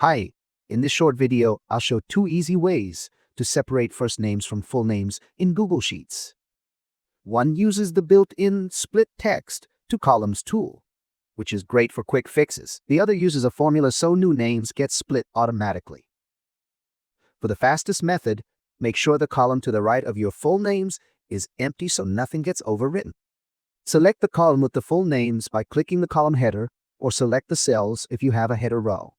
Hi, in this short video, I'll show 2 easy ways to separate first names from full names in Google Sheets. One uses the built-in split text to columns tool, which is great for quick fixes. The other uses a formula so new names get split automatically. For the fastest method, make sure the column to the right of your full names is empty so nothing gets overwritten. Select the column with the full names by clicking the column header or select the cells if you have a header row.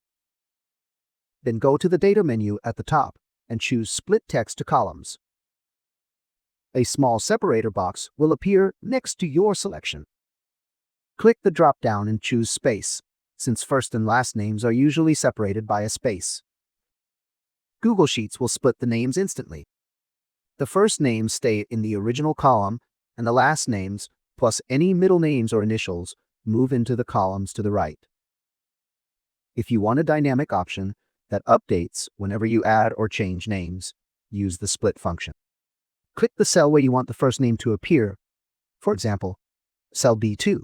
Then go to the Data menu at the top and choose Split Text to Columns. A small separator box will appear next to your selection. Click the drop-down and choose Space, since first and last names are usually separated by a space. Google Sheets will split the names instantly. The first names stay in the original column, and the last names, plus any middle names or initials, move into the columns to the right. If you want a dynamic option that updates whenever you add or change names, use the split function. Click the cell where you want the first name to appear. For example, cell B2.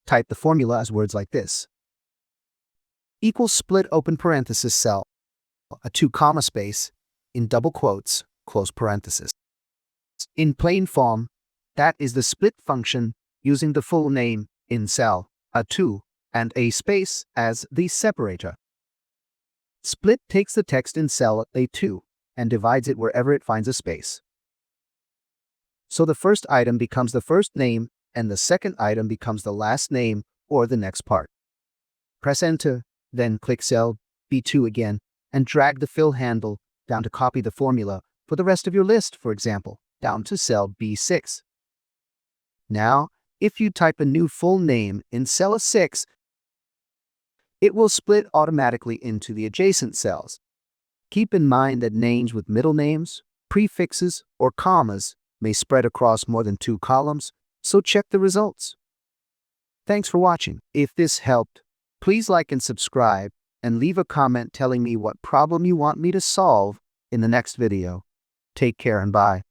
Type the formula as words like this: equals split open parenthesis cell, a 2 comma space, in double quotes, close parenthesis. In plain form, that is the split function using the full name in cell A2 and a space as the separator. Split takes the text in cell A2 and divides it wherever it finds a space. So the first item becomes the first name and the second item becomes the last name or the next part. Press Enter, then click cell B2 again and drag the fill handle down to copy the formula for the rest of your list, for example, down to cell B6. Now, if you type a new full name in cell A6, it will split automatically into the adjacent cells. Keep in mind that names with middle names, prefixes, or commas may spread across more than 2 columns, so check the results. Thanks for watching. If this helped, please like and subscribe, and leave a comment telling me what problem you want me to solve in the next video. Take care and bye.